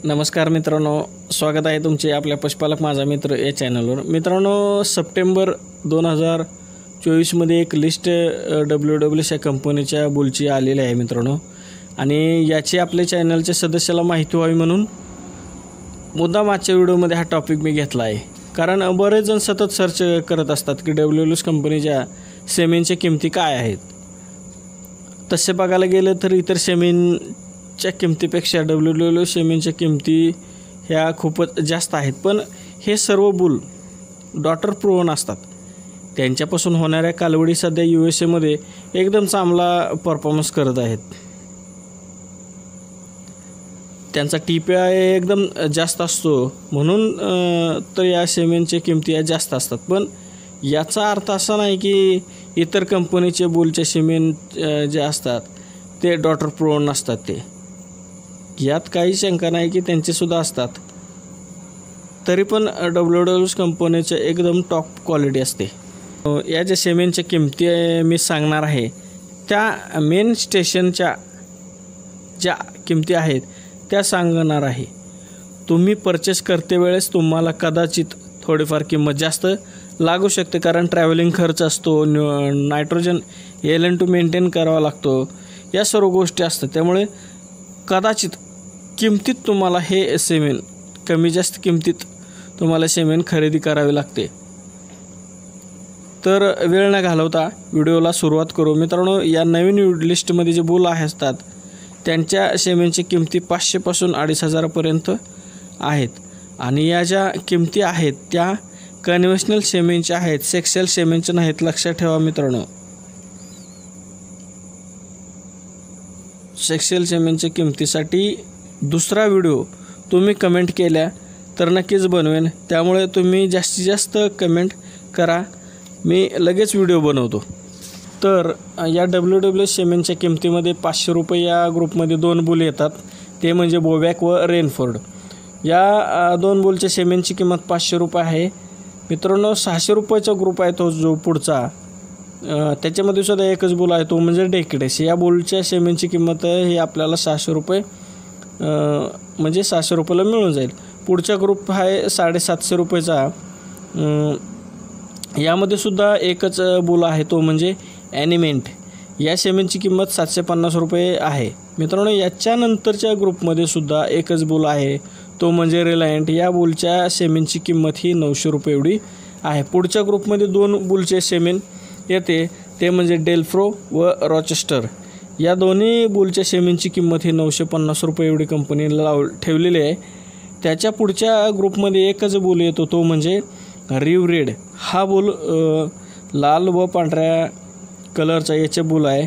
नमस्कार मित्रांनो, स्वागत आहे तुमचे आपल्या पशुपालक माझा मित्र या चॅनलवर। मित्रांनो, सप्टेंबर 2024 एक लिस्ट WWS या कंपनीच्या बुलची आलेली आहे मित्रांनो, आणि याची आपल्या चॅनलच्या सदस्याला माहिती व्हावी म्हणून मुद्दाम आजच्या व्हिडिओमध्ये हा टॉपिक मी घेतला आहे। कारण बरेच जण सतत सर्च करत असतात की WWS कंपनीच्या सेमेनच्या किमती काय आहेत। तसे बघायला गेलं तर इतर सेमेनच्या किमतीपेक्षा WWS सेमेनच्या किमती ह्या खूपच जास्त आहेत, पण हे सर्व बुल डॉटर प्रोवन असतात। त्यांच्यापासून होणाऱ्या कालवडी सध्या USA मध्ये एकदम चांगला परफॉर्मन्स करत आहेत। त्यांचा TPI एकदम जास्त असतो, म्हणून तर या सेमेनच्या किमती जास्त असतात। पण याचा अर्थ असा नाही की इतर कंपनीचे बुलचे सेमेन जे असतात ते डॉटर प्रोवन नसतात। ते यात काही शंका नाही की त्यांचे सुद्धा असतात, तरी पण WWS कंपनीचे एकदम टॉप क्वालिटी असते। या ज्या सेमेनच्या किमती मी सांगणार आहे त्या मेन स्टेशनच्या ज्या किमती आहेत त्या सांगणार आहे। तुम्ही परचेस करते वेळेस तुम्हाला कदाचित थोडीफार किंमत जास्त लागू शकते, कारण ट्रॅव्हलिंग खर्च असतो, नायट्रोजन LN2 मेंटेन करावा लागतो, या सर्व गोष्टी असतात। त्यामुळे कदाचित किमतीत तुम्हाला हे सेमेन कमी जास्त किमतीत तुम्हाला सेमेन खरेदी करावी लागते। तर वेळ न घालवता व्हिडिओला सुरुवात करू। मित्रांनो, या नवीन लिस्टमध्ये जे बुल असतात त्यांच्या सेमेनची किमती 500 पासून 2500 पर्यंत आहेत, आणि या ज्या किमती आहेत त्या कन्व्हेन्शनल सेमेनच्या आहेत, सेक्शुअल सेमेनच्या नाहीत, लक्षात ठेवा मित्रांनो। सेक्शुअल सेमेनच्या किमतीसाठी दुसरा व्हिडिओ तुम्ही कमेंट केल्या तर नक्कीच बनवेन, त्यामुळे तुम्ही जास्तीत जास्त कमेंट करा, मी लगेच व्हिडिओ बनवतो। तर या WWS सेमेनच्या किमतीमध्ये 500 रुपये या ग्रुपमध्ये दोन बुल येतात, ते म्हणजे बोवॅक व रेनफोर्ड। या दोन बुलच्या सेमेनची किंमत 500 रुपये आहे मित्रांनो। 600 रुपयाचा ग्रुप आहे तो जो पुढचा, त्याच्यामध्ये सुद्धा एकच बुल आहे तो म्हणजे डेकेडेस। या बुलच्या सेमेनची किंमत ही आपल्याला 600 रुपये म्हणजे 600 रुपयाला मिळून जाईल। पुढचा ग्रुप आहे 750 रुपयाचा, यामध्ये सुद्धा एकच बुल आहे तो म्हणजे ॲनिमेंट। या सेमेनची किंमत 750 रुपये आहे मित्रांनो। याच्यानंतरच्या ग्रुपमध्ये सुद्धा एकच बुल आहे तो म्हणजे रिलायंट। या बुलच्या सेमेनची किंमत ही 900 रुपये एवढी आहे। पुढच्या ग्रुपमध्ये दोन बुलचे सेमेन येते, ते म्हणजे डेल्फ्रो व रॉचेस्टर। या दोन्ही बुलच्या सेमेनची किंमत ही 950 रुपये एवढी कंपनीला ठेवलेली आहे। त्याच्या पुढच्या ग्रुपमध्ये एकच बुल येतो तो म्हणजे रिव रेड। हा बुल लाल व पांढऱ्या कलरचा याचे बुल आहे।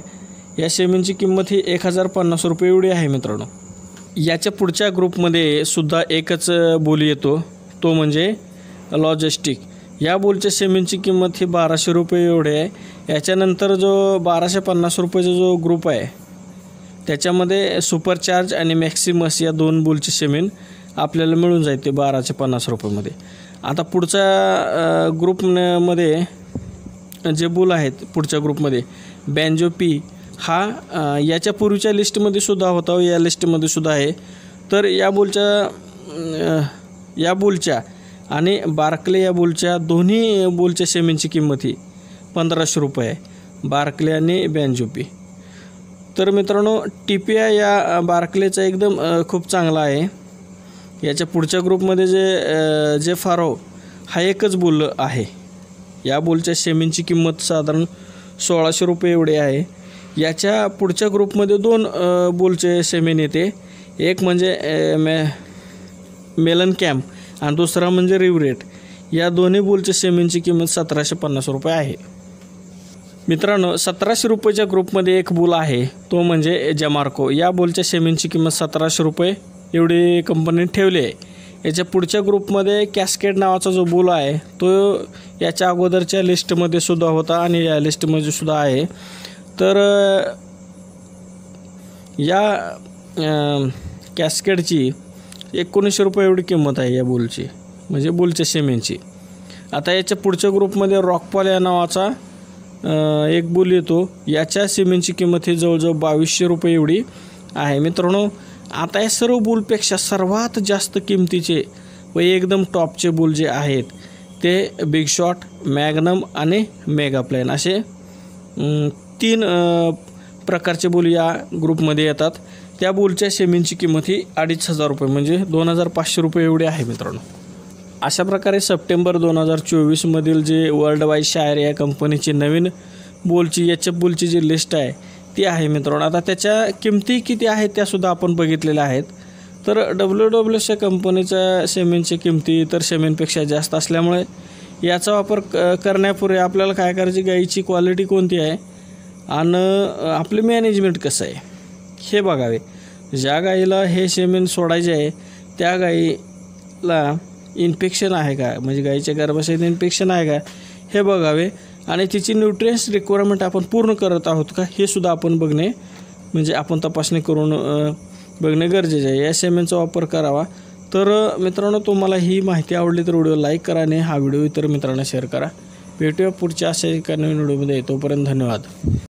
या सेमेनची किंमत ही 1050 रुपये एवढी आहे मित्रांनो। याच्या पुढच्या ग्रुपमध्ये सुद्धा एकच बुल येतो तो म्हणजे लॉजिस्टिक। या बुलच्या सेमेनची किंमत ही 1200 रुपये एवढी आहे। याच्यानंतर जो 1250 रुपयाचा जो ग्रुप आहे त्याच्यामध्ये सुपरचार्ज आणि मॅक्सिमस या दोन बुलचे सेमेन आपल्याला मिळून जाईल, ते 1250 रुपयामध्ये। आता पुढच्या ग्रुपमध्ये जे बुल आहेत पुढच्या ग्रुपमध्ये बँजो पी हा याच्या पूर्वीच्या लिस्टमध्ये सुद्धा होता, या लिस्टमध्ये सुद्धा आहे। तर या बुलच्या आणि बार्कले या बुलच्या दोन्ही बुलच्या सेमेनची किंमत ही 1500 रुपये आहे, बार्कले आणि बँजो पी। तर मित्रांनो, TPI या बार्कलेचा एकदम खूप चांगला आहे। याच्या पुढच्या ग्रुपमध्ये जे फारो हा एकच बुल आहे। या बुलच्या सेमेनची किंमत साधारण 1600 रुपये एवढी आहे। याच्या पुढच्या ग्रुपमध्ये दोन बुलचे सेमेन येते, एक म्हणजे मेलन कॅम्प आणि दुसरा म्हणजे रिवरेट। या दोन्ही बुलच्या सेमेनची किंमत 1750 रुपये आहे मित्रांनो। 1700 रुपयाच्या ग्रुपमध्ये एक बुल आहे तो म्हणजे जमार्को। या बुलच्या सेमेनची किंमत 1700 रुपये एवढी कंपनीने ठेवली आहे। याच्या पुढच्या ग्रुपमध्ये कॅस्केड नावाचा जो बुल आहे तो याच्या अगोदरच्या लिस्टमध्ये सुद्धा होता आणि या लिस्टमध्ये सुद्धा आहे। तर या कॅस्केडची 1900 रुपये एवढी किंमत आहे या बुलची, म्हणजे बुलच्या सेमेनची। आता याच्या पुढच्या ग्रुपमध्ये रॉकपॉल या नावाचा एक बुल येतो, याच्या सेमेनची किंमत ही जवळजवळ 2200 रुपये एवढी आहे मित्रांनो। आता या सर्व बुलपेक्षा सर्वात जास्त किमतीचे व एकदम टॉपचे बुल जे आहेत ते बिग शॉट, मॅग्नम आणि मेगा प्लेन असे 3 प्रकारचे बुल या ग्रुपमध्ये येतात. त्या बुलच्या सेमींची किंमत ही 2,500 रुपये म्हणजे 2,500 रुपये एवढी आहे मित्रांनो. अशा प्रकारे सप्टेंबर 2024मधील जे वर्ल्ड वाईड शायर या कंपनीची नवीन बुलची एच एफ बुलची जी लिस्ट आहे ती आहे मित्रांनो. आता त्याच्या किमती किती आहेत त्यासुद्धा आपण बघितलेल्या आहेत. तर WWS कंपनीच्या सेमींच्या किमती इतर सेमींपेक्षा जास्त असल्यामुळे याचा वापर करण्यापूर्वी आपल्याला काय करायची, गाईची क्वालिटी कोणती आहे आणि आपले मॅनेजमेंट कसं आहे हे बघावे. ज्या गाईला हे सेमीन सोडायचे आहे त्या गाईला इन्फेक्शन आहे का, म्हणजे गाईच्या गर्भाशयात इन्फेक्शन आहे का हे बघावे आणि तिची न्यूट्रियन्स रिक्वायरमेंट आपण पूर्ण करत आहोत का हे सुद्धा आपण बघणे, म्हणजे आपण तपासणी करून बघणे गरजेचे आहे. या सेमेनचा वापर करावा. तर मित्रांनो, तुम्हाला ही माहिती आवडली तर व्हिडिओ लाईक करा आणि हा व्हिडिओ इतर मित्रांना शेअर करा. भेटूया पुढच्या अशा एका नवीन व्हिडिओमध्ये. तोपर्यंत धन्यवाद.